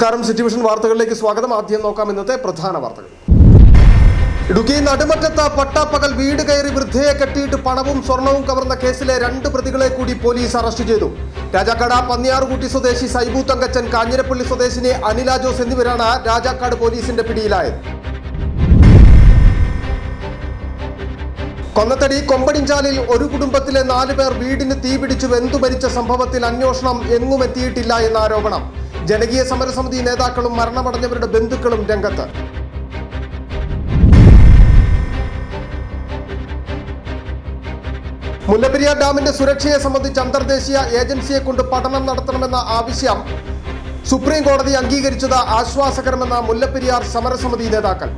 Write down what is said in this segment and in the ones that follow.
നമസ്കാരം, city vision വാർത്തകളിലേക്ക് സ്വാഗതം. ആദ്യം നോക്കാം ഇന്നത്തെ പ്രധാന വാർത്തകൾ. ഇടുക്കി നടുമറ്റത്ത് പട്ടാപ്പകൽ വീട് കയറി വൃദ്ധയെ കെട്ടിയിട്ട് പണവും സ്വർണവും കവർന്ന കേസിലെ 2 പ്രതികളെ കൂടി പോലീസ് അറസ്റ്റ് ചെയ്തു. രാജാക്കാട് പന്നിയാറുകുട്ടി സ്വദേശി സൈബു തങ്കച്ചൻ, കാഞ്ഞിരപ്പള്ളി സ്വദേശിനി അനില ജോസ് എന്നിവരാണ് രാജാക്കാട് പോലീസിന്റെ പിടിയിലായത്. കൊന്നത്തടി കൊമ്പടിഞ്ചാലിൽ ഒരു കുടുംബത്തിലെ 4 പേർ വീടിന് തീപിടിച്ചു വെന്തു മരിച്ച സംഭവത്തിൽ അന്വേഷണം എങ്ങും എത്തിയിട്ടില്ല എന്ന ആരോപണം. ജനകീയ സമരസമിതി നേതാക്കളും മരണമടഞ്ഞവരുടെ ബന്ധുക്കളും രംഗത്ത്. മുല്ലപ്പെരിയാർ ഡാമിന്റെ സുരക്ഷയെ സംബന്ധിച്ച് അന്തർദേശീയ ഏജൻസിയെ കൊണ്ട് പഠനം നടത്തണമെന്ന ആവശ്യം സുപ്രീം കോടതി അംഗീകരിച്ചത് ആശ്വാസകരമെന്ന മുല്ലപ്പെരിയാർ സമരസമിതി നേതാക്കൾ.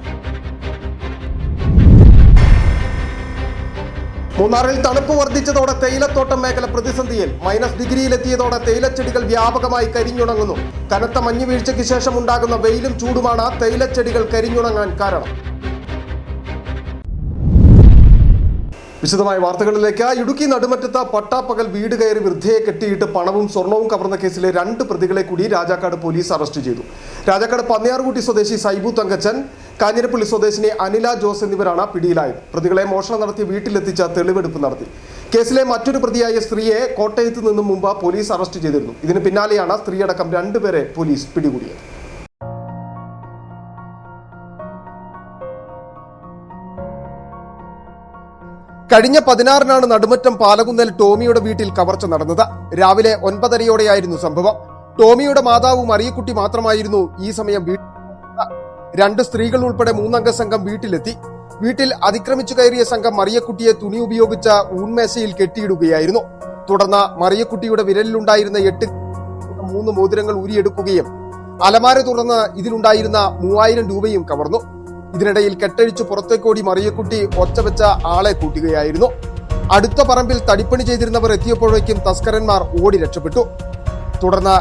മൂന്നാറിൽ തണുപ്പ് വർദ്ധിച്ചതോടെ തേയിലത്തോട്ടം മേഖല പ്രതിസന്ധിയിൽ. -ഡിഗ്രിയിലെത്തിയതോടെ തേയിലച്ചെടികൾ വ്യാപകമായി കരിഞ്ഞുണങ്ങുന്നു. കനത്ത മഞ്ഞുവീഴ്ചയ്ക്ക് ശേഷം ഉണ്ടാകുന്ന വെയിലും ചൂടുമാണ് തേയിലച്ചെടികൾ കരിഞ്ഞുണങ്ങാൻ കാരണം. വിശദമായ വാർത്തകളിലേക്ക്. ഇടുക്കി നടുമറ്റത്ത് പട്ടാപ്പകൽ വീട് കയറി വൃദ്ധയെ കെട്ടിയിട്ട് പണവും സ്വർണവും കവർന്ന കേസിലെ 2 പ്രതികളെ കൂടി രാജാക്കാട് പോലീസ് അറസ്റ്റ് ചെയ്തു. രാജാക്കാട് പന്നിയാറുകുട്ടി സ്വദേശി സൈബു തങ്കച്ചൻ, കാഞ്ഞിരപ്പള്ളി സ്വദേശിനി അനില ജോസ് എന്നിവരാണ് പിടിയിലായത്. പ്രതികളെ മോഷണം നടത്തി വീട്ടിലെത്തിച്ച തെളിവെടുപ്പ് നടത്തി. കേസിലെ മറ്റൊരു പ്രതിയായ സ്ത്രീയെ കോട്ടയത്ത് നിന്നും മുമ്പ് പോലീസ് അറസ്റ്റ് ചെയ്തിരുന്നു. ഇതിന് പിന്നാലെയാണ് സ്ത്രീയടക്കം 2 പേരെ പോലീസ് പിടികൂടിയത്. കഴിഞ്ഞ 16-നാണ് നടുമറ്റം പാലകുന്നൽ ടോമിയുടെ വീട്ടിൽ കവർച്ച നടന്നത്. രാവിലെ 9:30-യോടെയായിരുന്നു സംഭവം. ടോമിയുടെ മാതാവ് മറിയക്കുട്ടി മാത്രമായിരുന്നു ഈ സമയം വീട്ടിൽ. 2 സ്ത്രീകൾ ഉൾപ്പെടെ 3-അംഗ സംഘം വീട്ടിലെത്തി. വീട്ടിൽ അതിക്രമിച്ചു കയറിയ സംഘം മറിയക്കുട്ടിയെ തുണി ഉപയോഗിച്ച ഊൺമേശയിൽ കെട്ടിയിടുകയായിരുന്നു. തുടർന്ന് മറിയക്കുട്ടിയുടെ വിരലിലുണ്ടായിരുന്ന 3 മോതിരങ്ങൾ ഊരിയെടുക്കുകയും അലമാര തുറന്ന് ഇതിലുണ്ടായിരുന്ന 3000 രൂപയും കവർന്നു. ഇതിനിടയിൽ കെട്ടഴിച്ചു പുറത്തേക്കോടി മറിയക്കുട്ടി ഒച്ചവെച്ച ആളെ കൂട്ടുകയായിരുന്നു. അടുത്ത പറമ്പിൽ തടിപ്പണി ചെയ്തിരുന്നവർ എത്തിയപ്പോഴേക്കും തസ്കരന്മാർ ഓടി രക്ഷപ്പെട്ടു. തുടർന്ന്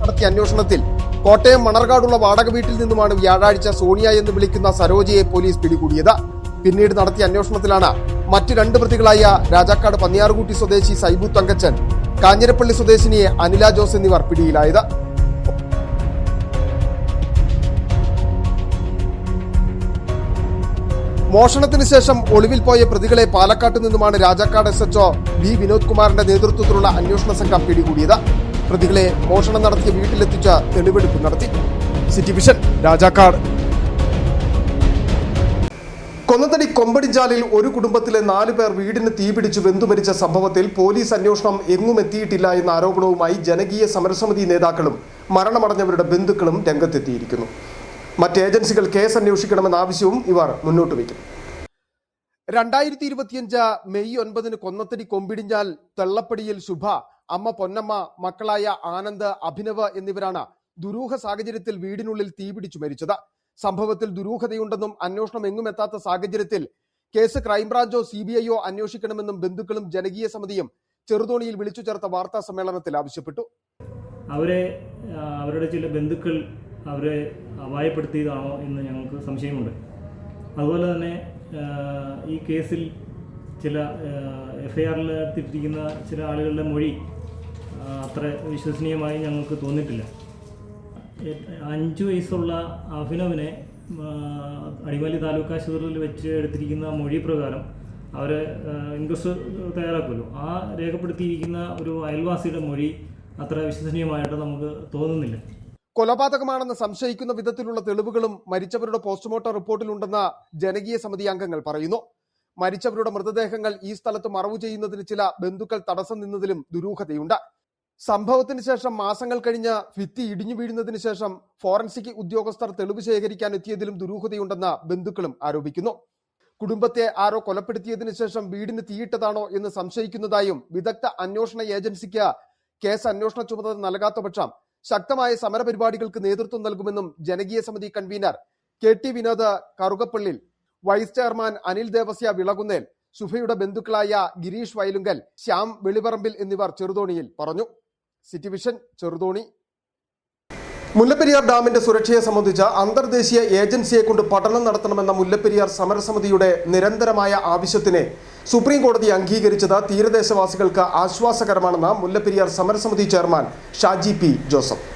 നടത്തിയ അന്വേഷണത്തിൽ കോട്ടയം മണർകാടുള്ള വാടക വീട്ടിൽ നിന്നുമാണ് വ്യാഴാഴ്ച സോണിയ എന്ന് വിളിക്കുന്ന സരോജയെ പോലീസ് പിടികൂടിയത്. പിന്നീട് നടത്തിയ അന്വേഷണത്തിലാണ് മറ്റ് 2 പ്രതികളായ രാജാക്കാട് പന്നിയാറുകുട്ടി സ്വദേശി സൈബു തങ്കച്ചൻ, കാഞ്ഞിരപ്പള്ളി സ്വദേശിനിയെ അനില ജോസ് എന്നിവർ പിടിയിലായത്. മോഷണത്തിന് ശേഷം ഒളിവിൽ പോയ പ്രതികളെ പാലക്കാട്ട് നിന്നുമാണ് രാജാക്കാട് SHO ബി വിനോദ് കുമാറിന്റെ നേതൃത്വത്തിലുള്ള അന്വേഷണ സംഘം പിടികൂടിയത്. പ്രതികളെ മോഷണം നടത്തിയ വീട്ടിലെത്തിച്ച തെളിവെടുപ്പ് നടത്തി. City Vision Rajakkad. കൊന്നത്തടി കൊമ്പടിഞ്ചാലിൽ ഒരു കുടുംബത്തിലെ 4 പേർ വീടിന് തീപിടിച്ചു വെന്തുമരിച്ച സംഭവത്തിൽ പോലീസ് അന്വേഷണം എങ്ങും എത്തിയിട്ടില്ല എന്ന ആരോപണവുമായി ജനകീയ സമരസമിതി നേതാക്കളും മരണമടഞ്ഞവരുടെ ബന്ധുക്കളും രംഗത്തെത്തിയിരിക്കുന്നു. മറ്റ് ഏജൻസികൾ കേസ് അന്വേഷിക്കണമെന്ന ആവശ്യവും ഇവർ മുന്നോട്ട് വയ്ക്കും. 2025 മെയ് 9 കൊന്നത്തടി കൊമ്പിടിഞ്ഞാൽ തെള്ളപ്പടിയിൽ ശുഭ, അമ്മ പൊന്നമ്മ, മക്കളായ ആനന്ദ്, അഭിനവ് എന്നിവരാണ് ദുരൂഹ സാഹചര്യത്തിൽ വീടിനുള്ളിൽ തീപിടിച്ചു മരിച്ചത്. സംഭവത്തിൽ ദുരൂഹതയുണ്ടെന്നും അന്വേഷണം എങ്ങും എത്താത്ത സാഹചര്യത്തിൽ കേസ് ക്രൈംബ്രാഞ്ചോ CBIയോ അന്വേഷിക്കണമെന്നും ബന്ധുക്കളും ജനകീയ സമിതിയും ചെറുതോണിയിൽ വിളിച്ചു ചേർത്ത വാർത്താ സമ്മേളനത്തിൽ ആവശ്യപ്പെട്ടു. അവരുടെ ചില ബന്ധുക്കൾ അവരെ അപായപ്പെടുത്തിയതാണോ എന്ന് ഞങ്ങൾക്ക് സംശയമുണ്ട്. അതുപോലെ തന്നെ ഈ കേസിൽ ചില FIRൽ എടുത്തിരിക്കുന്ന ചില ആളുകളുടെ മൊഴി അത്ര വിശ്വസനീയമായി ഞങ്ങൾക്ക് തോന്നിയിട്ടില്ല. 5 വയസ്സുള്ള അഭിനവിനെ അടിമാലി താലൂക്ക് ആശുപത്രിയിൽ വെച്ച് എടുത്തിരിക്കുന്ന മൊഴി പ്രകാരം അവരെ ഇൻക്വസ്റ്റ് തയ്യാറാക്കുമല്ലോ, ആ രേഖപ്പെടുത്തിയിരിക്കുന്ന ഒരു അയൽവാസിയുടെ മൊഴി അത്ര വിശ്വസനീയമായിട്ട് നമുക്ക് തോന്നുന്നില്ല. കൊലപാതകമാണെന്ന് സംശയിക്കുന്ന വിധത്തിലുള്ള തെളിവുകളും മരിച്ചവരുടെ പോസ്റ്റ്മോർട്ടം റിപ്പോർട്ടിലുണ്ടെന്ന് ജനകീയ സമിതി അംഗങ്ങൾ പറയുന്നു. മരിച്ചവരുടെ മൃതദേഹങ്ങൾ ഈ സ്ഥലത്ത് മറവു ചെയ്യുന്നതിന് ചില ബന്ധുക്കൾ തടസ്സം നിന്നതിലും ദുരൂഹതയുണ്ട്. സംഭവത്തിന് ശേഷം മാസങ്ങൾ കഴിഞ്ഞ് ഭിത്തി ഇടിഞ്ഞു വീഴുന്നതിന് ശേഷം ഫോറൻസിക് ഉദ്യോഗസ്ഥർ തെളിവ് ശേഖരിക്കാൻ എത്തിയതിലും ദുരൂഹതയുണ്ടെന്ന് ബന്ധുക്കളും ആരോപിക്കുന്നു. കുടുംബത്തെ ആരോ കൊലപ്പെടുത്തിയതിനു ശേഷം വീടിന് തീയിട്ടതാണോ എന്ന് സംശയിക്കുന്നതായും വിദഗ്ധ അന്വേഷണ ഏജൻസിക്ക് കേസ് അന്വേഷണ ചുമതല നൽകാത്ത പക്ഷം ശക്തമായ സമരപരിപാടികൾക്ക് നേതൃത്വം നൽകുമെന്നും ജനകീയ സമിതി convener KT Vinod Karukappallil, vice chairman Anil Devasya Vilakunnel, ശുഭയുടെ ബന്ധുക്കളായ ഗിരീഷ് വയലുങ്കൽ, ശ്യാം വെളിപറമ്പിൽ എന്നിവർ ചെറുതോണിയിൽ പറഞ്ഞു. City vision Cheruthoni. മുല്ലപ്പെരിയാർ ഡാമിന്റെ സുരക്ഷയെ സംബന്ധിച്ച് അന്തർദേശീയ ഏജൻസിയെ കൊണ്ട് പഠനം നടത്തണമെന്ന മുല്ലപ്പെരിയാർ സമരസമിതിയുടെ നിരന്തരമായ ആവശ്യത്തിനെ സുപ്രീം കോടതി അംഗീകരിച്ചത് തീരദേശവാസികൾക്ക് ആശ്വാസകരമാണെന്ന് മുല്ലപ്പെരിയാർ സമരസമിതി chairman Shaji P Joseph.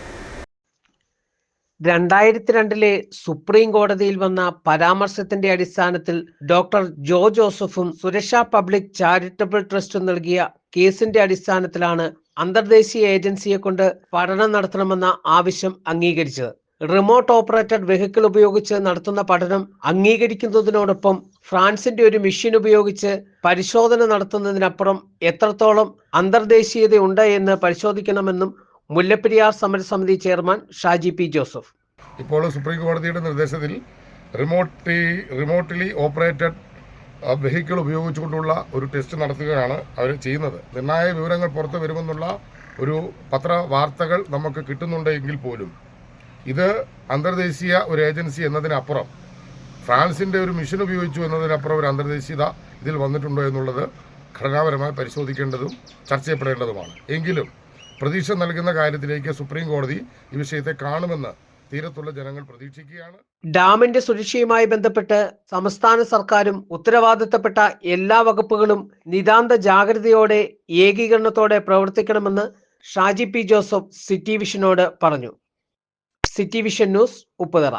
2002 supreme കോടതിയിൽ വന്ന പരാമർശത്തിന്റെ അടിസ്ഥാനത്തിൽ ഡോക്ടർ ജോ ജോസഫും സുരക്ഷാ പബ്ലിക് ചാരിറ്റബിൾ ട്രസ്റ്റും നൽകിയ കേസിന്റെ അടിസ്ഥാനത്തിലാണ് അന്തർദേശീയ ഏജൻസിയെ കൊണ്ട് പഠനം നടത്തണമെന്ന ആവശ്യം അംഗീകരിച്ചത്. റിമോട്ട് ഓപ്പറേറ്റഡ് വെഹിക്കിൾ ഉപയോഗിച്ച് നടത്തുന്ന പഠനം അംഗീകരിക്കുന്നതിനോടൊപ്പം ഫ്രാൻസിന്റെ ഒരു മെഷീൻ ഉപയോഗിച്ച് പരിശോധന നടത്തുന്നതിനപ്പുറം എത്രത്തോളം അന്തർദേശീയതയുണ്ട് എന്ന് പരിശോധിക്കണമെന്നും മുല്ലപ്പെരിയാർ സമരസമിതി ചെയർമാൻ ഷാജി പി ജോസഫ്. ഇപ്പോൾ സുപ്രീം കോടതിയുടെ നിർദ്ദേശത്തിൽ റിമോട്ട്ലി ഓപ്പറേറ്റഡ് വെഹിക്കിൾ ഉപയോഗിച്ചുകൊണ്ടുള്ള ഒരു ടെസ്റ്റ് നടത്തുകയാണ് അവർ ചെയ്യുന്നത്. നിർണായക വിവരങ്ങൾ പുറത്തു വരുമെന്നുള്ള ഒരു പത്രവാർത്തകൾ നമുക്ക് കിട്ടുന്നുണ്ടെങ്കിൽ പോലും ഇത് അന്തർദേശീയ ഒരു ഏജൻസി എന്നതിനപ്പുറം ഫ്രാൻസിൻ്റെ ഒരു മിഷൻ ഉപയോഗിച്ചു എന്നതിനപ്പുറം ഒരു അന്തർദേശീയത ഇതിൽ വന്നിട്ടുണ്ടോ എന്നുള്ളത് ഘടനാപരമായി പരിശോധിക്കേണ്ടതും ചർച്ച ചെയ്യപ്പെടേണ്ടതുമാണ്. എങ്കിലും പ്രതീക്ഷ നൽകുന്ന കാര്യത്തിലേക്ക് സുപ്രീം കോടതി ഈ വിഷയത്തെ കാണുമെന്ന് തീരത്തുള്ള ജനങ്ങൾ പ്രതീക്ഷിക്കുകയാണ്. ഡാമിന്റെ സുരക്ഷയുമായി ബന്ധപ്പെട്ട് സംസ്ഥാന സർക്കാരും ഉത്തരവാദിത്തപ്പെട്ട എല്ലാ വകുപ്പുകളും നിതാന്ത ജാഗ്രതയോടെ ഏകീകരണത്തോടെ പ്രവർത്തിക്കണമെന്ന് ഷാജി പി ജോസഫ് സിറ്റി വിഷനോട് പറഞ്ഞു. City vision news, Upputhara.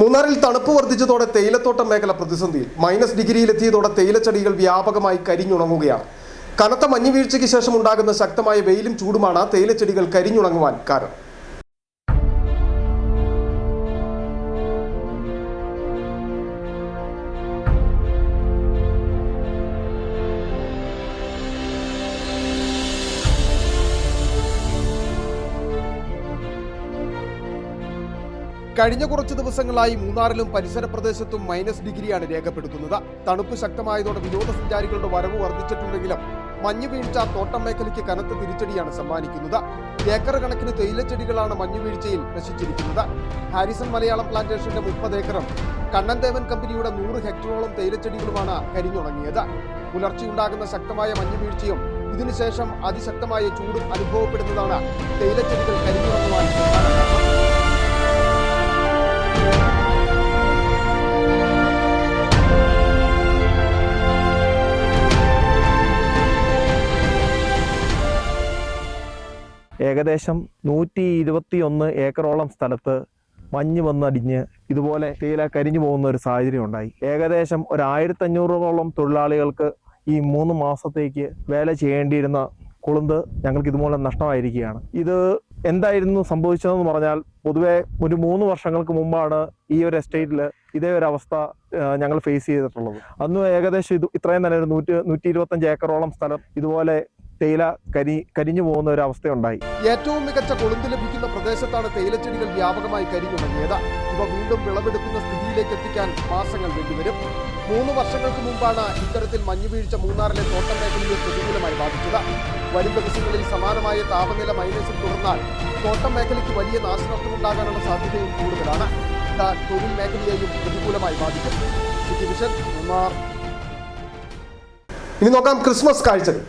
മൂന്നാറിൽ തണുപ്പ് വർദ്ധിച്ചതോടെ തേയിലത്തോട്ടം മേഖല പ്രതിസന്ധിയിൽ. -ഡിഗ്രിയിലെത്തിയതോടെ തേയിലച്ചെടികൾ വ്യാപകമായി കരിഞ്ഞുണങ്ങുകയാണ്. കനത്ത മഞ്ഞുവീഴ്ചയ്ക്ക് ശേഷം ഉണ്ടാകുന്ന ശക്തമായ വെയിലും ചൂടുമാണ് തേയിലച്ചെടികൾ കരിഞ്ഞുണങ്ങുവാൻ കാരണം. കഴിഞ്ഞ കുറച്ച് ദിവസങ്ങളായി മൂന്നാറിലും പരിസര പ്രദേശത്തും -ഡിഗ്രിയാണ് രേഖപ്പെടുത്തുന്നത്. തണുപ്പ് ശക്തമായതോടെ വിനോദസഞ്ചാരികളുടെ വരവ് വർദ്ധിച്ചിട്ടുണ്ടെങ്കിലും മഞ്ഞുവീഴ്ച തോട്ടം മേഖലയ്ക്ക് കനത്ത തിരിച്ചടിയാണ് സമ്മാനിക്കുന്നത്. ഏക്കർ കണക്കിന് തേയിലച്ചെടികളാണ് മഞ്ഞുവീഴ്ചയിൽ നശിച്ചിരിക്കുന്നത്. ഹാരിസൺ മലയാളം പ്ലാന്റേഷന്റെ 30 ഏക്കറും കണ്ണൻദേവൻ കമ്പനിയുടെ 100 ഹെക്ടറോളം തേയിലച്ചെടികളുമാണ് കരിഞ്ഞുണങ്ങിയത്. പുലർച്ചെയുണ്ടാകുന്ന ശക്തമായ മഞ്ഞുവീഴ്ചയും ഇതിനുശേഷം അതിശക്തമായ ചൂടും അനുഭവപ്പെടുന്നതാണ് തേയിലച്ചെടികൾ കരിഞ്ഞുണങ്ങുവാൻ കാരണം. ഏകദേശം 121 ഏക്കറോളം സ്ഥലത്ത് മഞ്ഞ് വന്നടിഞ്ഞ് ഇതുപോലെ തേയില കരിഞ്ഞു പോകുന്ന ഒരു സാഹചര്യം ഉണ്ടായി. ഏകദേശം 1500ഓളം തൊഴിലാളികൾക്ക് ഈ 3 മാസത്തേക്ക് വേല ചെയ്യേണ്ടിയിരുന്ന കൊളുന്ത് ഞങ്ങൾക്ക് ഇതുമൂലം നഷ്ടമായിരിക്കുകയാണ്. ഇത് എന്തായിരുന്നു സംഭവിച്ചതെന്ന് പറഞ്ഞാൽ, പൊതുവെ ഒരു 3 വർഷങ്ങൾക്ക് മുമ്പാണ് ഈ ഒരു എസ്റ്റേറ്റിൽ ഇതേ ഒരു അവസ്ഥ ഞങ്ങൾ ഫേസ് ചെയ്തിട്ടുള്ളത്. അന്ന് ഏകദേശം ഇത്രയും തന്നെ ഒരു 125 ഏക്കറോളം സ്ഥലം ഇതുപോലെ തേയില കരിഞ്ഞു പോകുന്ന ഒരു അവസ്ഥയുണ്ടായി. ഏറ്റവും മികച്ച കൊളുന്ത് ലഭിക്കുന്ന പ്രദേശത്താണ് തേയിലച്ചെടികൾ വ്യാപകമായി കരിഞ്ഞുണങ്ങിയത്. ഇവ വീണ്ടും വിളവെടുക്കുന്ന സ്ഥിതിയിലേക്ക് എത്തിക്കാൻ മാസങ്ങൾ വേണ്ടിവരും. 3 വർഷങ്ങൾക്ക് മുമ്പാണ് ഇത്തരത്തിൽ മഞ്ഞുവീഴ്ച മൂന്നാറിലെ തോട്ടം മേഖലയെ പ്രതികൂലമായി ബാധിച്ചത്. വരും ദിവസങ്ങളിൽ സമാനമായ താപനില മൈനസിൽ തുടർന്നാൽ തോട്ടം മേഖലയ്ക്ക് വലിയ നാശനഷ്ടമുണ്ടാകാനുള്ള സാധ്യതയും കൂടുതലാണ്. ഇത് തൊഴിൽ മേഖലയെയും പ്രതികൂലമായി ബാധിക്കും. City vision, Munnar. ഇനി നോക്കാം ക്രിസ്മസ് കാഴ്ചകൾ.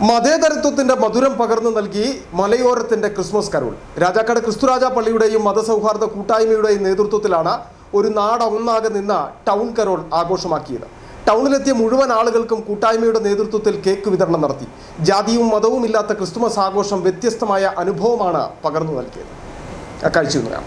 മതേതരത്വത്തിന്റെ മധുരം പകർന്നു നൽകി മലയോരത്തിന്റെ ക്രിസ്മസ് കരോൾ. രാജാക്കാട് ക്രിസ്തുരാജ പള്ളിയുടെയും മതസൗഹാർദ്ദ കൂട്ടായ്മയുടെയും നേതൃത്വത്തിലാണ് ഒരു നാടൊന്നാകെ നിന്ന ടൗൺ കരോൾ ആഘോഷമാക്കിയത്. ടൗണിലെത്തിയ മുഴുവൻ ആളുകൾക്കും കൂട്ടായ്മയുടെ നേതൃത്വത്തിൽ കേക്ക് വിതരണം നടത്തി. ജാതിയും മതവും ഇല്ലാത്ത ക്രിസ്തുമസ് ആഘോഷം വ്യത്യസ്തമായ അനുഭവമാണ് പകർന്നു നൽകിയത്. കാഴ്ച കാണാം.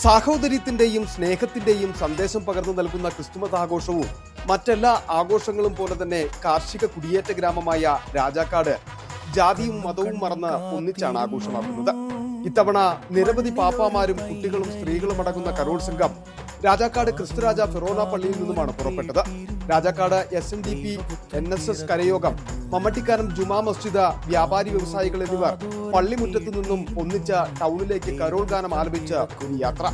സാഹോദര്യത്തിന്റെയും സ്നേഹത്തിന്റെയും സന്ദേശം പകർന്നു നൽകുന്ന ക്രിസ്തുമസ് ആഘോഷവും മറ്റെല്ലാ ആഘോഷങ്ങളും പോലെ തന്നെ കാർഷിക കുടിയേറ്റ ഗ്രാമമായ രാജാക്കാട് ജാതിയും മതവും മറന്ന് ഒന്നിച്ചാണ് ആഘോഷമാക്കുന്നത്. ഇത്തവണ നിരവധി പാപ്പാമാരും കുട്ടികളും സ്ത്രീകളും അടങ്ങുന്ന കരോൾ സംഘം രാജാക്കാട് ക്രിസ്തുരാജ ഫെറോന പള്ളിയിൽ നിന്നുമാണ് പുറപ്പെട്ടത്. രാജാക്കാട് SNDP NSS കരയോഗം, മമ്മട്ടിക്കാനം ജുമാ മസ്ജിദ്, വ്യാപാരി വ്യവസായികൾ എന്നിവർ പള്ളിമുറ്റത്തു നിന്നും ഒന്നിച്ച ടൗണിലേക്ക് കരോൾ ഗാനം ആലപിച്ച് ഒരു യാത്ര.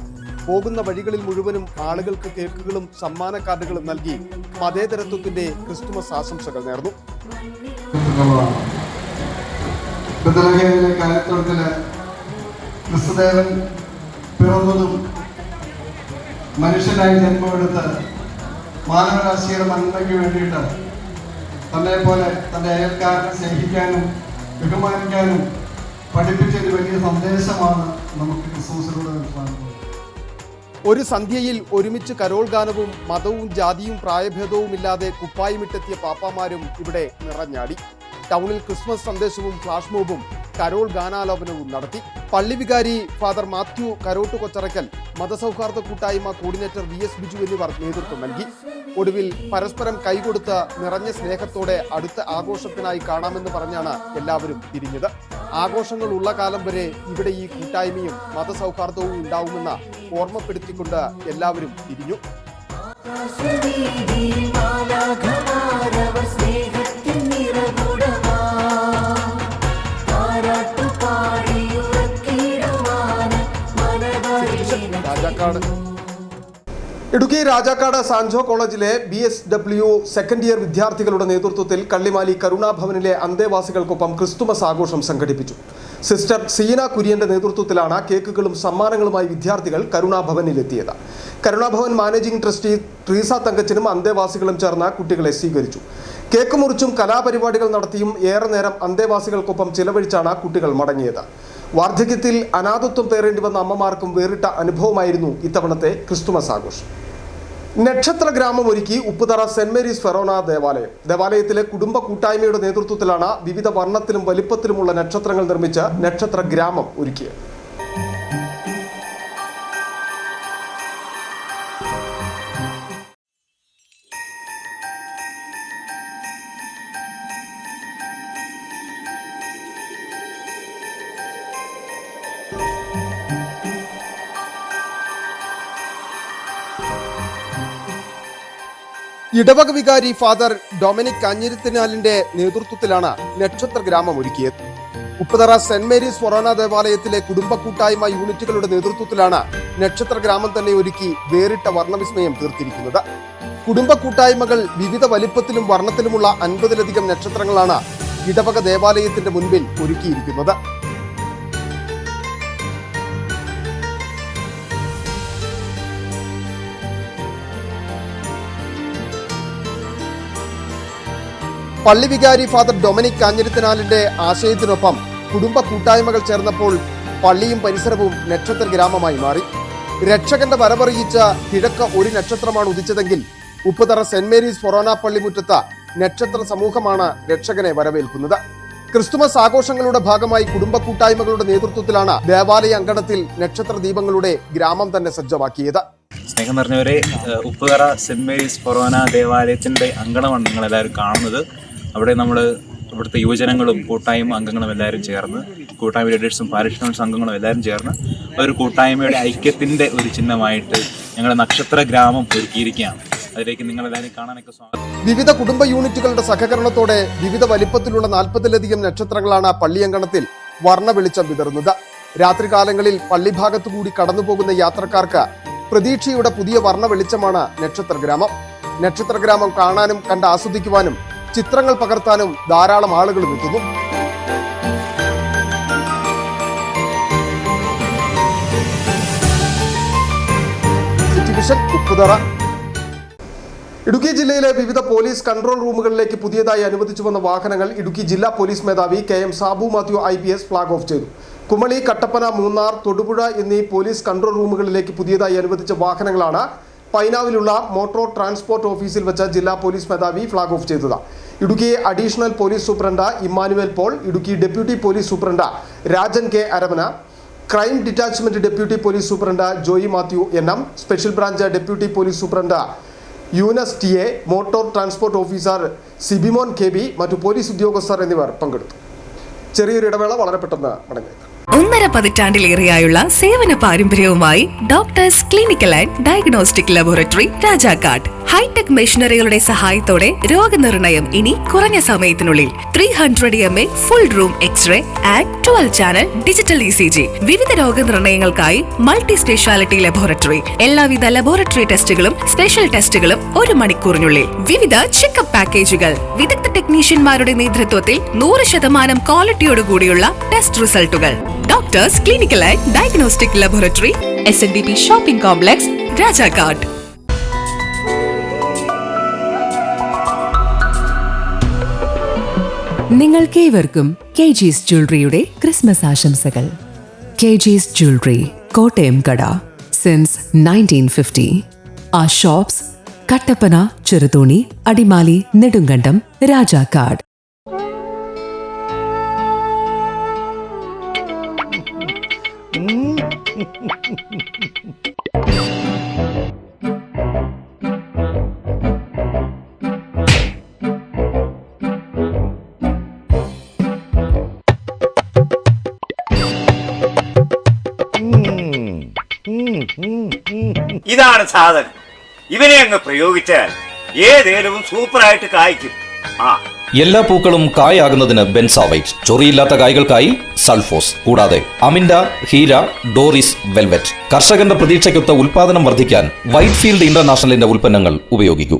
പോകുന്ന വഴികളിൽ മുഴുവനും ആളുകൾക്ക് കേക്കുകളും സമ്മാന കാർഡുകളും നൽകി മതേതരത്വത്തിന്റെ ക്രിസ്തുമസ് ആശംസകൾ നേർന്നു. ക്രിസ്തുദേവൻ പിറന്നതും മനുഷ്യനായി ജന്മമെടുത്ത് മാനവരാശിയുടെ നന്മയ്ക്ക് വേണ്ടിയിട്ട് തന്നെ പോലെ തൻ്റെ അയൽക്കാരനെ സ്നേഹിക്കാനും ബഹുമാനിക്കാനും പഠിപ്പിച്ചൊരു വലിയ സന്ദേശമാണ് നമുക്ക് ക്രിസ്മസിലൂടെ മനസ്സിലാക്കുന്നത്. ഒരു സന്ധ്യയിൽ ഒരുമിച്ച് കരോൾ ഗാനവും മതവും ജാതിയും പ്രായഭേദവുമില്ലാതെ കുപ്പായമിട്ടെത്തിയ പാപ്പാമാരും ഇവിടെ നിറഞ്ഞാടി. ടൗണിൽ ക്രിസ്മസ് സന്ദേശവും ഫ്ലാഷ് മോബും കരോൾ ഗാനാലാപനവും നടത്തി. പള്ളി വികാരി ഫാദർ മാത്യു കരോട്ട് കൊച്ചറയ്ക്കൽ, മതസൗഹാർദ്ദ കൂട്ടായ്മ കോർഡിനേറ്റർ VS ബിജു എന്നിവർ നേതൃത്വം നൽകി. ഒടുവിൽ പരസ്പരം കൈകൊടുത്ത് നിറഞ്ഞ സ്നേഹത്തോടെ അടുത്ത ആഘോഷത്തിനായി കാണാമെന്ന് പറഞ്ഞാണ് എല്ലാവരും പിരിഞ്ഞത്. ആഘോഷങ്ങൾ ഉള്ള കാലം വരെ ഇവിടെ ഈ കൂട്ടായ്മയും മതസൗഹാർദ്ദവും ഉണ്ടാവുമെന്ന് ഓർമ്മപ്പെടുത്തിക്കൊണ്ട് എല്ലാവരും പിരിഞ്ഞു. ഇടുക്കി രാജാക്കാട് സാൻജോ കോളേജിലെ BSW സെക്കൻഡ് ഇയർ വിദ്യാർത്ഥികളുടെ നേതൃത്വത്തിൽ കള്ളിമാലി കരുണാഭവനിലെ അന്തേവാസികൾക്കൊപ്പം ക്രിസ്തുമസ് ആഘോഷം സംഘടിപ്പിച്ചു. സിസ്റ്റർ സീന കുര്യന്റെ നേതൃത്വത്തിലാണ് കേക്കുകളും സമ്മാനങ്ങളുമായി വിദ്യാർത്ഥികൾ കരുണാഭവനിലെത്തിയത്. കരുണാഭവൻ മാനേജിംഗ് ട്രസ്റ്റി ട്രീസ തങ്കച്ചനും അന്തേവാസികളും ചേർന്ന് കുട്ടികളെ സ്വീകരിച്ചു. കേക്ക് മുറിച്ചും കലാപരിപാടികൾ നടത്തിയും ഏറെ നേരം അന്തേവാസികൾക്കൊപ്പം ചിലവഴിച്ചാണ് കുട്ടികൾ മടങ്ങിയത്. വാർദ്ധക്യത്തിൽ അനാഥത്വം പേറേണ്ടി വന്ന അമ്മമാർക്കും വേറിട്ട അനുഭവമായിരുന്നു ഇത്തവണത്തെ ക്രിസ്തുമസ് ആഘോഷം. നക്ഷത്ര ഗ്രാമം ഒരുക്കി ഉപ്പുതറ സെന്റ് മേരീസ് ഫെറോന ദേവാലയം. ദേവാലയത്തിലെ കുടുംബ കൂട്ടായ്മയുടെ നേതൃത്വത്തിലാണ് വിവിധ വർണ്ണത്തിലും വലിപ്പത്തിലുമുള്ള നക്ഷത്രങ്ങൾ നിർമ്മിച്ച് നക്ഷത്ര ഗ്രാമം ഒരുക്കിയത്. ഇടവക വികാരി ഫാദർ ഡൊമിനിക് കാഞ്ഞിരത്തിനാലിന്റെ നേതൃത്വത്തിലാണ് നക്ഷത്ര ഗ്രാമം ഒരുക്കിയത്. ഉപ്പുതറ സെന്റ് മേരീസ് ഫൊറോന ദേവാലയത്തിലെ കുടുംബ കൂട്ടായ്മ യൂണിറ്റുകളുടെ നേതൃത്വത്തിലാണ് നക്ഷത്ര ഗ്രാമം തന്നെ ഒരുക്കി വേറിട്ട വർണ്ണവിസ്മയം തീർത്തിരിക്കുന്നത്. കുടുംബ കൂട്ടായ്മകൾ വിവിധ വലിപ്പത്തിലും വർണ്ണത്തിലുമുള്ള 50-ലധികം നക്ഷത്രങ്ങളാണ് ഇടവക ദേവാലയത്തിന്റെ മുൻപിൽ ഒരുക്കിയിരിക്കുന്നത്. പള്ളി വികാരി ഫാദർ ഡൊമിനിക് കാഞ്ഞിരത്തിനാലിന്റെ ആശയത്തിനൊപ്പം കുടുംബ കൂട്ടായ്മകൾ ചേർന്നപ്പോൾ പള്ളിയും പരിസരവും നക്ഷത്ര ഗ്രാമമായി മാറി. രക്ഷകന്റെ വരവറിയിച്ച കിഴക്ക് ഒരു നക്ഷത്രമാണ് ഉദിച്ചതെങ്കിൽ ഉപ്പുതറ സെന്റ് മേരീസ് ഫൊറോന പള്ളിമുറ്റത്ത് നക്ഷത്ര സമൂഹമാണ് രക്ഷകനെ വരവേൽക്കുന്നത്. ക്രിസ്തുമസ് ആഘോഷങ്ങളുടെ ഭാഗമായി കുടുംബ കൂട്ടായ്മകളുടെ നേതൃത്വത്തിലാണ് ദേവാലയ അങ്കണത്തിൽ നക്ഷത്ര ദീപങ്ങളുടെ ഗ്രാമം തന്നെ സജ്ജമാക്കിയത്. സ്നേഹം നിറഞ്ഞവരെ, ഉപ്പുതറ സെന്റ് മേരീസ് ഫൊറോന ദേവാലയത്തിന്റെ അങ്കണമാണ് നിങ്ങൾ എല്ലാവരും കാണുന്നത്. അവിടെ ഇവിടുത്തെ യുവജനങ്ങളും കൂട്ടായ്മ അംഗങ്ങളും എല്ലാവരും ചേർന്ന്, കൂട്ടായ്മ ലീഡേഴ്സും പാരിഷ് കൗൺസിൽ അംഗങ്ങളും എല്ലാവരും ചേർന്ന് ഒരു കൂട്ടായ്മയുടെ ഐക്യത്തിന്റെ ഒരു ചിഹ്നമായിട്ട് ഞങ്ങളുടെ നക്ഷത്ര ഗ്രാമം ഒരുക്കിയിരിക്കുകയാണ്. അതിലേക്ക് നിങ്ങളെല്ലാവരും കാണാനൊക്കെ സ്വാഗതം. വിവിധ കുടുംബ യൂണിറ്റുകളുടെ സഹകരണത്തോടെ വിവിധ വലിപ്പത്തിലുള്ള 40-ലധികം നക്ഷത്രങ്ങളാണ് പള്ളിയങ്കണത്തിൽ വർണ്ണ വെളിച്ചം വിതറുന്നത്. രാത്രികാലങ്ങളിൽ പള്ളിഭാഗത്തു കൂടി കടന്നുപോകുന്ന യാത്രക്കാർക്ക് പ്രതീക്ഷയുടെ പുതിയ വർണ്ണ വെളിച്ചമാണ് നക്ഷത്ര ഗ്രാമം. നക്ഷത്ര ഗ്രാമം കാണാനും കണ്ട് ആസ്വദിക്കുവാനും ചിത്രങ്ങൾ പകർത്താനും ധാരാളം ആളുകൾ എത്തുന്നു. ഉപ്പുതറ. ഇടുക്കി ജില്ലയിലെ വിവിധ പോലീസ് കൺട്രോൾ റൂമുകളിലേക്ക് പുതിയതായി അനുവദിച്ചു വന്ന വാഹനങ്ങൾ ഇടുക്കി ജില്ലാ പോലീസ് മേധാവി KM Sabu Mathew IPS flag off ചെയ്തു. കുമളി, കട്ടപ്പന, മൂന്നാർ, തൊടുപുഴ എന്നീ പോലീസ് കൺട്രോൾ റൂമുകളിലേക്ക് പുതിയതായി അനുവദിച്ച വാഹനങ്ങളാണ് പൈനാവിലുള്ള മോട്ടോർ ട്രാൻസ്പോർട്ട് ഓഫീസിൽ വെച്ച് ജില്ലാ പോലീസ് മേധാവി ഫ്ളാഗ് ഓഫ് ചെയ്തത്. Idukki additional police superintendent Immanuel Paul, Idukki deputy police superintendent Rajan K Aramana, crime detachment deputy police superintendent Joy Mathew NM, special branch deputy police superintendent Yunus TA, motor transport officer Sibimon KB, മറ്റു പോലീസ് ഉദ്യോഗസ്ഥർ എന്നിവർ പങ്കെടുത്തു. ചെറിയൊരു ഇടവേള, വളരെ പെട്ടെന്ന് മടങ്ങിയെത്താം. 1.5 പതിറ്റാണ്ടിലേറെയായുള്ള സേവന പാരമ്പര്യവുമായി doctors clinical and diagnostic laboratory Rajakkad. Hitech മെഷീനറികളുടെ സഹായത്തോടെ രോഗനിർണയം ഇനി കുറഞ്ഞ സമയത്തിനുള്ളിൽ. 300 mA full room xray and 12 channel digital ECG. വിവിധ രോഗനിർണയങ്ങൾക്കായി മൾട്ടി സ്പെഷ്യാലിറ്റി ലബോറട്ടറി. എല്ലാവിധ ലബോറട്ടറി ടെസ്റ്റുകളും സ്പെഷ്യൽ ടെസ്റ്റുകളും 1 മണിക്കൂറിനുള്ളിൽ. വിവിധ ചെക്കപ്പ് പാക്കേജുകൾ. വിദഗ്ധ ടെക്നീഷ്യന്മാരുടെ നേതൃത്വത്തിൽ 100% ക്വാളിറ്റിയോടുകൂടിയുള്ള ടെസ്റ്റ് റിസൾട്ടുകൾ. Doctors clinical and diagnostic laboratory, SNDP shopping complex, Rajakkad. നിങ്ങൾക്കേവർക്കും KG's ജ്വല്ലറിയുടെ ക്രിസ്മസ് ആശംസകൾ. KG's ജ്വല്ലറി, കോട്ടയം കട, since 1950. Our shops, Kattappana, Cheruthoni, Adimali, Nedumkandam, Rajakkad. ഇതാണ് സാധനം. ഇവനെ അങ്ങ് പ്രയോഗിച്ചാൽ ഏതേലും സൂപ്പറായിട്ട് കായ്ക്കും. എല്ലാ പൂക്കളും കായാകുന്നതിന് ബെൻസാവൈറ്റ്, ചൊറിയില്ലാത്ത കായ്കൾക്കായി സൾഫോസ്, കൂടാതെ അമിൻഡ, ഹീര, ഡോറിസ്, വെൽവെറ്റ്. കർഷകന്റെ പ്രതീക്ഷയ്ക്കൊത്ത ഉൽപാദനം വർദ്ധിക്കാൻ വൈറ്റ്ഫീൽഡ് ഇന്റർനാഷണലിന്റെ ഉൽപ്പന്നങ്ങൾ ഉപയോഗിക്കൂ.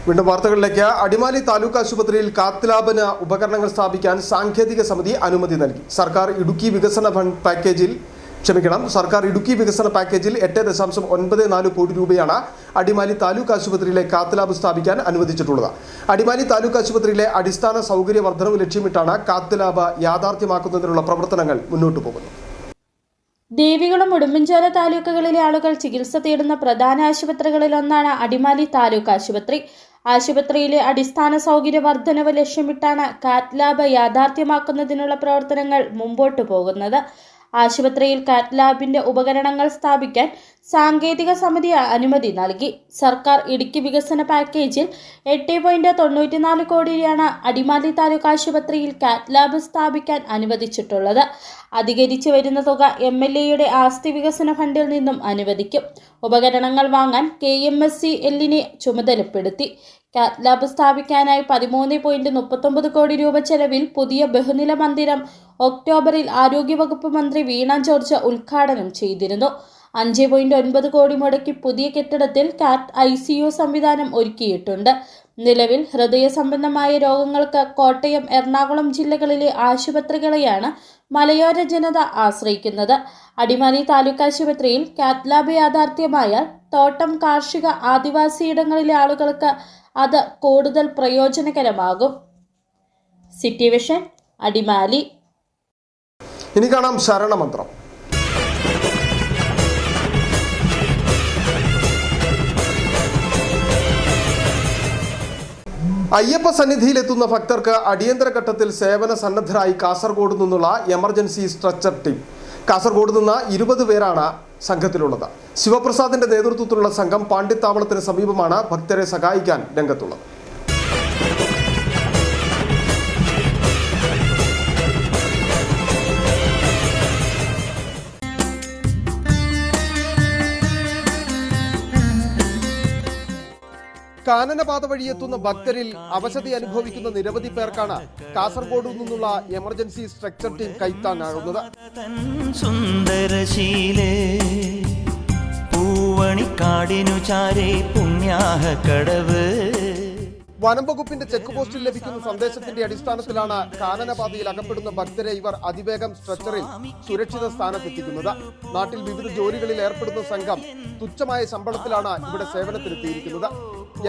വീണ്ടും വാർത്തകളിലേക്ക്. അടിമാലി താലൂക്ക് ആശുപത്രിയിൽ കാത്ത് ലാബിന് ഉപകരണങ്ങൾ സ്ഥാപിക്കാൻ സാങ്കേതിക സമിതി അനുമതി നൽകി. സർക്കാർ ഇടുക്കി വികസന പാക്കേജിൽ 8.94 കോടി രൂപയാണ് അടിമാലി താലൂക്ക് ആശുപത്രിയിലെ കാത്ത് ലാബ് സ്ഥാപിക്കാൻ അനുവദിച്ചിട്ടുള്ളത്. അടിമാലി താലൂക്ക് ആശുപത്രിയിലെ അടിസ്ഥാന സൗകര്യ വർധനവ് ലക്ഷ്യമിട്ടാണ് കാത്ത് ലാബ് യാഥാർത്ഥ്യമാക്കുന്നതിനുള്ള പ്രവർത്തനങ്ങൾ മുന്നോട്ടു പോകുന്നത്. ദേവികുളം, ഉടുമ്പൻചോല താലൂക്കുകളിലെ ആളുകൾ ചികിത്സ തേടുന്ന പ്രധാന ആശുപത്രികളിലൊന്നാണ് അടിമാലി താലൂക്ക് ആശുപത്രി. ആശുപത്രിയിലെ അടിസ്ഥാന സൗകര്യ വർധനവ് ലക്ഷ്യമിട്ടാണ് കാത്ത് ലാബ് യാഥാർത്ഥ്യമാക്കുന്നതിനുള്ള പ്രവർത്തനങ്ങൾ മുമ്പോട്ടു പോകുന്നത്. ആശുപത്രിയിൽ കാത്ത് ലാബിന്റെ ഉപകരണങ്ങൾ സ്ഥാപിക്കാൻ സാങ്കേതിക സമിതി അനുമതി നൽകി. സർക്കാർ ഇടുക്കി വികസന പാക്കേജിൽ 8.94 കോടിയാണ് അടിമാലി താലൂക്ക് ആശുപത്രിയിൽ കാത്ത് ലാബ് സ്ഥാപിക്കാൻ അനുവദിച്ചിട്ടുള്ളത്. അധികരിച്ചു വരുന്ന തുക MLAയുടെ ആസ്തി വികസന ഫണ്ടിൽ നിന്നും അനുവദിക്കും. ഉപകരണങ്ങൾ വാങ്ങാൻ KMSCL-നെ ചുമതലപ്പെടുത്തി. കാത്ത് ലാബ് സ്ഥാപിക്കാനായി 13.39 കോടി രൂപ ചെലവിൽ പുതിയ ബഹുനില മന്ദിരം ഒക്ടോബറിൽ ആരോഗ്യവകുപ്പ് മന്ത്രി വീണ ജോർജ് ഉദ്ഘാടനം ചെയ്തിരുന്നു. 5.9 കോടി മുടക്കി പുതിയ കെട്ടിടത്തിൽ കാത്ത് ICU സംവിധാനം ഒരുക്കിയിട്ടുണ്ട്. നിലവിൽ ഹൃദയ സംബന്ധമായ രോഗങ്ങൾക്ക് കോട്ടയം, എറണാകുളം ജില്ലകളിലെ ആശുപത്രികളെയാണ് മലയോര ജനത ആശ്രയിക്കുന്നത്. അടിമാലി താലൂക്ക് ആശുപത്രിയിൽ കാത്ത് ലാബ് യാഥാർത്ഥ്യമായാൽ തോട്ടം, കാർഷിക, ആദിവാസിയിടങ്ങളിലെ ആളുകൾക്ക് അത് കൂടുതൽ പ്രയോജനകരമാകും. City vision, Adimali. ഇനി കാണാം ശരണമന്ത്രം. അയ്യപ്പ സന്നിധിയിലെത്തുന്ന ഭക്തർക്ക് അടിയന്തര ഘട്ടത്തിൽ സേവന സന്നദ്ധരായി കാസർഗോഡ് നിന്നുള്ള എമർജൻസി സ്ട്രെച്ചർ ടീം. കാസർഗോഡ് നിന്ന് 20 പേരാണ് സംഘത്തിലുള്ളത്. ശിവപ്രസാദിന്റെ നേതൃത്വത്തിലുള്ള സംഘം പാണ്ഡിത്താവളത്തിന് സമീപമാണ് ഭക്തരെ സഹായിക്കാൻ രംഗത്തുള്ളത്. കാനനപാത വഴിയെത്തുന്ന ഭക്തരിൽ അവശത അനുഭവിക്കുന്ന നിരവധി പേർക്കാണ് കാസർഗോഡ് നിന്നുള്ള എമർജൻസി സ്ട്രക്ചർ ടീം കൈത്താങ്ങാകുന്നത്. സുന്ദരശീലേ പൂവണിക്കാടിനു ചാരേ പുണ്യാഹ കടവ്. വനം വകുപ്പിന്റെ ചെക്ക് പോസ്റ്റിൽ ലഭിക്കുന്ന സന്ദേശത്തിന്റെ അടിസ്ഥാനത്തിലാണ് കാനനപാതയിൽ അകപ്പെടുന്ന ഭക്തരെ ഇവർ അതിവേഗം സ്ട്രെച്ചറിൽ സുരക്ഷിത സ്ഥാനത്തെത്തിക്കുന്നത്. നാട്ടിൽ വിവിധ ജോലികളിൽ ഏർപ്പെടുന്ന സംഘം തുച്ഛമായ ശമ്പളത്തിലാണ് ഇവിടെ സേവനത്തിനെത്തിയിരിക്കുന്നത്.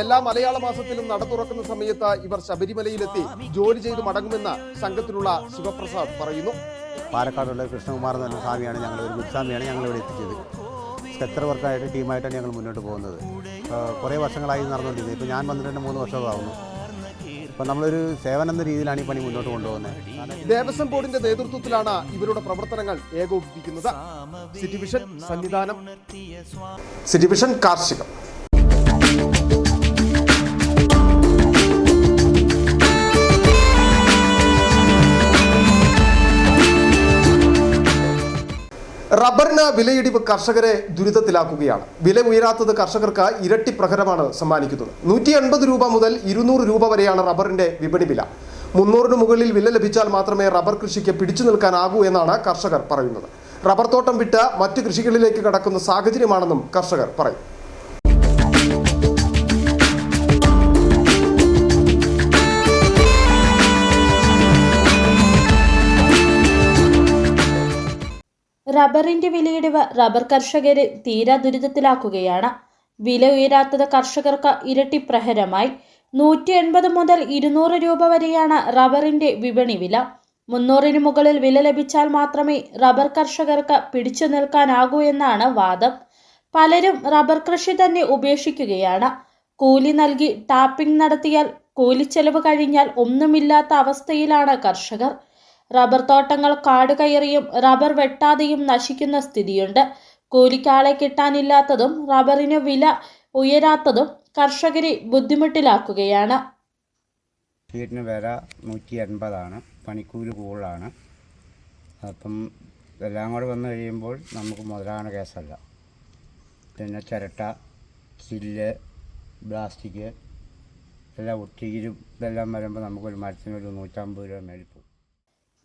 എല്ലാ മലയാള മാസത്തിലും നട തുറക്കുന്ന സമയത്ത് ഇവർ ശബരിമലയിലെത്തി ജോലി ചെയ്ത് മടങ്ങുമെന്ന് സംഘത്തിലുള്ള ശിവപ്രസാദ് പറയുന്നു. പാലക്കാടുള്ള കൃഷ്ണകുമാർ എന്ന സ്വാമിയാണ് ഞങ്ങൾ, ഒരു ഗുരുസ്വാമിയാണ് ഞങ്ങൾ ഇവിടെ എത്തിച്ചത്. സ്ട്രെച്ചർ വർക്കായിട്ട് ടീമായിട്ടാണ് ഞങ്ങൾ മുന്നോട്ട് പോകുന്നത്. കുറേ വർഷങ്ങളായി നടന്നുകൊണ്ടിരുന്നത്. ഇപ്പോൾ ഞാൻ വന്നിട്ട് തന്നെ 3 വർഷമാകുന്നു. ഇപ്പം നമ്മളൊരു സേവനം എന്ന രീതിയിലാണ് ഈ പണി മുന്നോട്ട് കൊണ്ടുപോകുന്നത്. ദേവസ്വം ബോർഡിന്റെ നേതൃത്വത്തിലാണ് ഇവരുടെ പ്രവർത്തനങ്ങൾ ഏകോപിപ്പിക്കുന്നത്. City Vision Sannidhanam. City Vision കാർഷികം. റബ്ബറിന് വിലയിടിവ് കർഷകരെ ദുരിതത്തിലാക്കുകയാണ്. വില ഉയരാത്തത് കർഷകർക്ക് ഇരട്ടി പ്രഹരമാണ് സമ്മാനിക്കുന്നത്. 180 രൂപ മുതൽ 200 രൂപ വരെയാണ് റബ്ബറിന്റെ വിപണി വില. 300 മുകളിൽ വില ലഭിച്ചാൽ മാത്രമേ റബ്ബർ കൃഷിക്ക് പിടിച്ചു നിൽക്കാനാകൂ എന്നാണ് കർഷകർ പറയുന്നത്. റബ്ബർ തോട്ടം വിട്ട് മറ്റ് കൃഷികളിലേക്ക് കടക്കുന്ന സാഹചര്യമാണെന്നും കർഷകർ പറയും. റബ്ബറിന്റെ വിലയിടിവ് റബ്ബർ കർഷകരെ തീരാ ദുരിതത്തിലാക്കുകയാണ്. വില ഉയരാത്തത് കർഷകർക്ക് ഇരട്ടി പ്രഹരമായി. 180 മുതൽ 200 രൂപ വരെയാണ് റബ്ബറിന്റെ വിപണി വില. 300-ന് മുകളിൽ വില ലഭിച്ചാൽ മാത്രമേ റബ്ബർ കർഷകർക്ക് പിടിച്ചു നിൽക്കാനാകൂ എന്നാണ് വാദം. പലരും റബ്ബർ കൃഷി തന്നെ ഉപേക്ഷിക്കുകയാണ്. കൂലി നൽകി ടാപ്പിംഗ് നടത്തിയാൽ കൂലിച്ചെലവ് കഴിഞ്ഞാൽ ഒന്നുമില്ലാത്ത അവസ്ഥയിലാണ് കർഷകർ. റബ്ബർ തോട്ടങ്ങൾ കാടുകയറിയും റബ്ബർ വെട്ടാതെയും നശിക്കുന്ന സ്ഥിതിയുണ്ട്. കൂലിക്കാളെ കിട്ടാനില്ലാത്തതും റബ്ബറിന് വില ഉയരാത്തതും കർഷകരെ ബുദ്ധിമുട്ടിലാക്കുകയാണ്. ഷീറ്റിന് വില 180 പണിക്കൂലി കൂടുതലാണ്. അപ്പം എല്ലാം കൂടെ വന്നു കഴിയുമ്പോൾ നമുക്ക് മുതലാകുന്ന കേസല്ല. പിന്നെ ചിരട്ട, ചില്ല്, പ്ലാസ്റ്റിക് എല്ലാം ഒട്ടിയിലും ഇതെല്ലാം വരുമ്പോൾ നമുക്കൊരു മരത്തിനൊരു 150 രൂപ മേടിക്കും.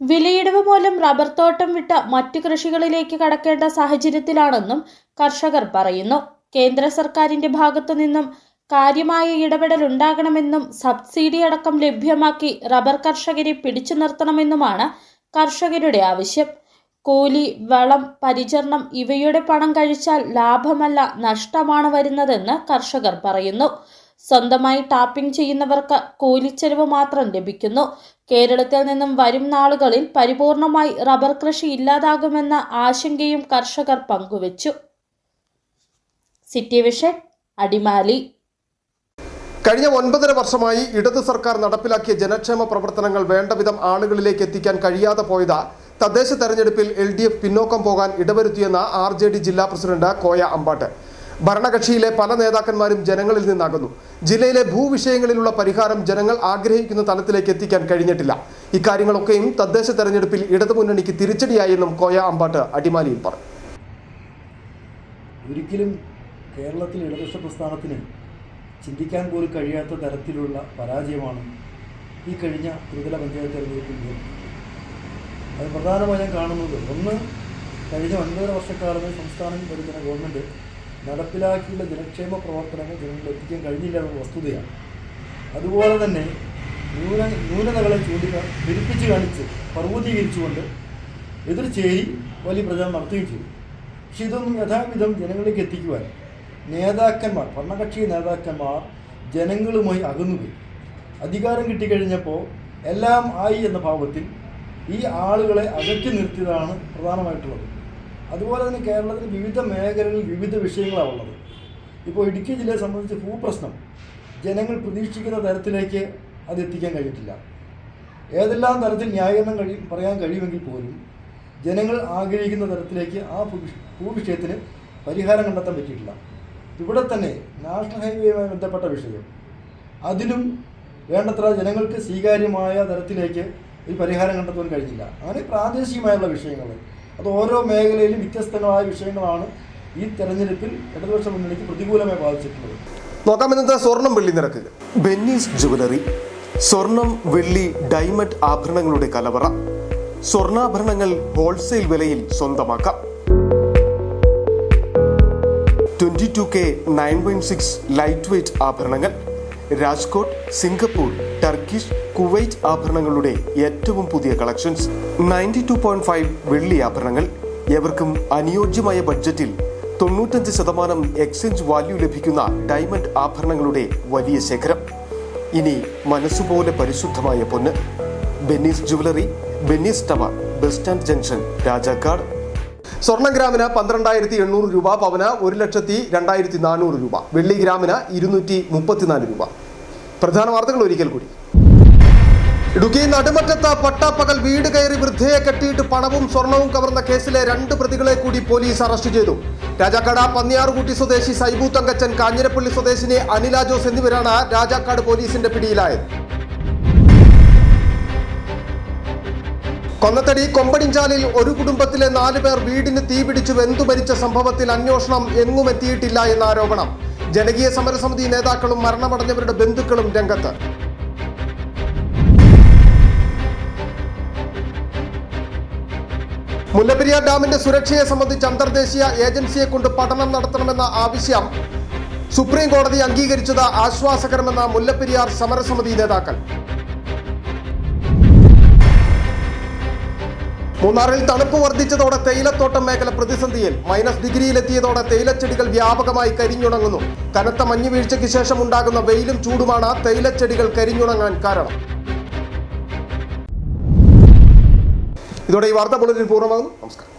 വിലയിടിവ് മൂലം റബ്ബർ തോട്ടം വിട്ട മറ്റു കൃഷികളിലേക്ക് കടക്കേണ്ട സാഹചര്യത്തിലാണെന്നും കർഷകർ പറയുന്നു. കേന്ദ്ര സർക്കാരിന്റെ ഭാഗത്തു നിന്നും കാര്യമായ ഇടപെടൽ ഉണ്ടാകണമെന്നും സബ്സിഡി അടക്കം ലഭ്യമാക്കി റബ്ബർ കർഷകരെ പിടിച്ചു നിർത്തണമെന്നുമാണ് കർഷകരുടെ ആവശ്യം. കൂലി, വളം, പരിചരണം ഇവയുടെ പണം കഴിച്ചാൽ ലാഭമല്ല നഷ്ടമാണ് വരുന്നതെന്ന് കർഷകർ പറയുന്നു. സ്വന്തമായി ടാപ്പിംഗ് ചെയ്യുന്നവർക്ക് കൂലിച്ചെലവ് മാത്രം ലഭിക്കുന്നു. കേരളത്തിൽ നിന്നും വരും നാളുകളിൽ പരിപൂർണമായി റബ്ബർ കൃഷി ഇല്ലാതാകുമെന്ന ആശങ്കയും കർഷകർ പങ്കുവച്ചു. City vision, Adimali. കഴിഞ്ഞ 9.5 വർഷമായി ഇടത് സർക്കാർ നടപ്പിലാക്കിയ ജനക്ഷേമ പ്രവർത്തനങ്ങൾ വേണ്ടവിധം ആളുകളിലേക്ക് എത്തിക്കാൻ കഴിയാതെ പോയത് തദ്ദേശ തെരഞ്ഞെടുപ്പിൽ LDF പിന്നോക്കം പോകാൻ ഇടവരുത്തിയെന്ന RJD ജില്ലാ പ്രസിഡന്റ് കോയ അമ്പാട്ട്. ഭരണകക്ഷിയിലെ പല നേതാക്കന്മാരും ജനങ്ങളിൽ നിന്നാകുന്നു. ജില്ലയിലെ ഭൂവിഷയങ്ങളിലുള്ള പരിഹാരം ജനങ്ങൾ ആഗ്രഹിക്കുന്ന തലത്തിലേക്ക് എത്തിക്കാൻ കഴിഞ്ഞിട്ടില്ല. ഇക്കാര്യങ്ങളൊക്കെയും തദ്ദേശ തെരഞ്ഞെടുപ്പിൽ ഇടതുമുന്നണിക്ക് തിരിച്ചടിയായെന്നും കോയ അമ്പാട്ട് അടിമാലിയിൽ പറഞ്ഞു. ഒരിക്കലും കേരളത്തിൽ ഇടതുപക്ഷ പ്രസ്ഥാനത്തിന് ചിന്തിക്കാൻ പോലും കഴിയാത്ത തരത്തിലുള്ള പരാജയമാണ് ഈ കഴിഞ്ഞ ത്രിതല പഞ്ചായത്ത് തെരഞ്ഞെടുപ്പിൽ. അത് പ്രധാനമായി ഞാൻ കാണുന്നത്, ഒന്ന്, കഴിഞ്ഞ 9.5 വർഷക്കാലമായി സംസ്ഥാനം ഭരിക്കുന്ന ഗവൺമെൻറ് നടപ്പിലാക്കിയുള്ള ജനക്ഷേമ പ്രവർത്തനങ്ങൾ ജനങ്ങളിൽ എത്തിക്കാൻ കഴിഞ്ഞില്ല എന്ന വസ്തുതയാണ്. അതുപോലെ തന്നെ ന്യൂനതകളെ പെരുപ്പിച്ച് കാണിച്ച് പർവ്വതീകരിച്ചുകൊണ്ട് എതിർചേരി വലിയ പ്രചാരണം നടത്തുകയും ചെയ്തു. പക്ഷെ ഇതൊന്നും യഥാവിധം ജനങ്ങളിലേക്ക് എത്തിക്കുവാൻ നേതാക്കന്മാർ, ഭരണകക്ഷി നേതാക്കന്മാർ ജനങ്ങളുമായി അകന്നുപോയി. അധികാരം കിട്ടിക്കഴിഞ്ഞപ്പോൾ എല്ലാം ആയി എന്ന ഭാവത്തിൽ ഈ ആളുകളെ അകറ്റി നിർത്തിയതാണ് പ്രധാനമായിട്ടുള്ളത്. അതുപോലെ തന്നെ കേരളത്തിൽ വിവിധ മേഖലകളിൽ വിവിധ വിഷയങ്ങളാണ് ഉള്ളത്. ഇപ്പോൾ ഇടുക്കി ജില്ലയെ സംബന്ധിച്ച് ഭൂപ്രശ്നം ജനങ്ങൾ പ്രതീക്ഷിക്കുന്ന തരത്തിലേക്ക് അത് എത്തിക്കാൻ കഴിഞ്ഞിട്ടില്ല. ഏതെല്ലാം തരത്തിൽ ന്യായീകരണം പറയാൻ കഴിയുമെങ്കിൽ പോലും ജനങ്ങൾ ആഗ്രഹിക്കുന്ന തരത്തിലേക്ക് ആ ഭൂവിഷയത്തിന് പരിഹാരം കണ്ടെത്താൻ പറ്റിയിട്ടില്ല. ഇവിടെ തന്നെ നാഷണൽ ഹൈവേയുമായി ബന്ധപ്പെട്ട വിഷയം, അതിലും വേണ്ടത്ര ജനങ്ങൾക്ക് സ്വീകാര്യമായ തരത്തിലേക്ക് ഈ പരിഹാരം കണ്ടെത്താൻ കഴിഞ്ഞില്ല. അങ്ങനെ പ്രാദേശികമായുള്ള വിഷയങ്ങൾ, അത് ഓരോ മേഖലയിലും വ്യത്യസ്തങ്ങളായ വിഷയങ്ങളാണ് ഈ തെരഞ്ഞെടുപ്പിൽ ഇടതുപക്ഷ മുന്നണിക്ക് പ്രതികൂലമായി ബാധിച്ചിട്ടുള്ളത്. നോക്കാമെന്നത് സ്വർണം വെള്ളി നിരക്കുകൾ. ബെന്നീസ് ജുവലറി, സ്വർണം, വെള്ളി, ഡയമണ്ട് ആഭരണങ്ങളുടെ കലവറ. സ്വർണ്ണാഭരണങ്ങൾ ഹോൾസെയിൽ വിലയിൽ സ്വന്തമാക്കാം. 22K 9.6 ലൈറ്റ് വെയ്റ്റ് ആഭരണങ്ങൾ. രാജ്കോട്ട്, സിംഗപ്പൂർ, ടർക്കിഷ്, കുവൈറ്റ് ആഭരണങ്ങളുടെ ഏറ്റവും പുതിയ കളക്ഷൻസ്. 92.5 വെള്ളി ആഭരണങ്ങൾ. ഏവർക്കും അനുയോജ്യമായ ബഡ്ജറ്റിൽ 95% എക്സ്ചേഞ്ച് വാല്യൂ ലഭിക്കുന്ന ഡയമണ്ട് ആഭരണങ്ങളുടെ വലിയ ശേഖരം. ഇനി മനസ്സുപോലെ പരിശുദ്ധമായ പൊന്ന്. Benny's jewellery, Benny's tower, bus stand junction, Rajakkad. സ്വർണം ഗ്രാമിന് 12,800 രൂപ, പവന് 1,02,400 രൂപ, വെള്ളി ഗ്രാമിന് 234 രൂപ. പ്രധാന വാർത്തകൾ ഒരിക്കൽ കൂടി. ഇടുക്കി നടുമറ്റത്ത് പട്ടാപ്പകൽ വീട് കയറി വൃദ്ധയെ കെട്ടിയിട്ട് പണവും സ്വർണവും കവർന്ന കേസിലെ 2 പ്രതികളെ കൂടി പോലീസ് അറസ്റ്റ് ചെയ്തു. രാജാക്കാട് പന്നിയാറുകുട്ടി സ്വദേശി സൈബു തങ്കച്ചൻ, കാഞ്ഞിരപ്പള്ളി സ്വദേശിനി അനില ജോസ് എന്നിവരാണ് രാജാക്കാട് പോലീസിന്റെ പിടിയിലായത്. കൊന്നത്തടി കൊമ്പടിഞ്ചാലിൽ ഒരു കുടുംബത്തിലെ 4 പേർ വീടിന് തീപിടിച്ചു വെന്തു മരിച്ച സംഭവത്തിൽ അന്വേഷണം എങ്ങും എത്തിയിട്ടില്ല എന്ന ആരോപണം. ജനകീയ സമരസമിതി നേതാക്കളും മരണമടഞ്ഞവരുടെ ബന്ധുക്കളും രംഗത്ത്. മുല്ലപ്പെരിയാർ ഡാമിന്റെ സുരക്ഷയെ സംബന്ധിച്ച് അന്തർദേശീയ ഏജൻസിയെ കൊണ്ട് പഠനം നടത്തണമെന്ന ആവശ്യം സുപ്രീം കോടതി അംഗീകരിച്ചത് ആശ്വാസകരമെന്ന മുല്ലപ്പെരിയാർ സമരസമിതി നേതാക്കൾ. മൂന്നാറിൽ തണുപ്പ് വർദ്ധിച്ചതോടെ തേയിലത്തോട്ടം മേഖല പ്രതിസന്ധിയിൽ. -ഡിഗ്രിയിലെത്തിയതോടെ തേയിലച്ചെടികൾ വ്യാപകമായി കരിഞ്ഞുണങ്ങുന്നു. കനത്ത മഞ്ഞുവീഴ്ചയ്ക്ക് ശേഷം ഉണ്ടാകുന്ന വെയിലും ചൂടുമാണ് തേയിലച്ചെടികൾ കരിഞ്ഞുണങ്ങാൻ കാരണം. ഇതോടെ ഈ വാർത്താ ബുള്ളറ്റിൻ പൂർണ്ണമാകുന്നു. നമസ്കാരം.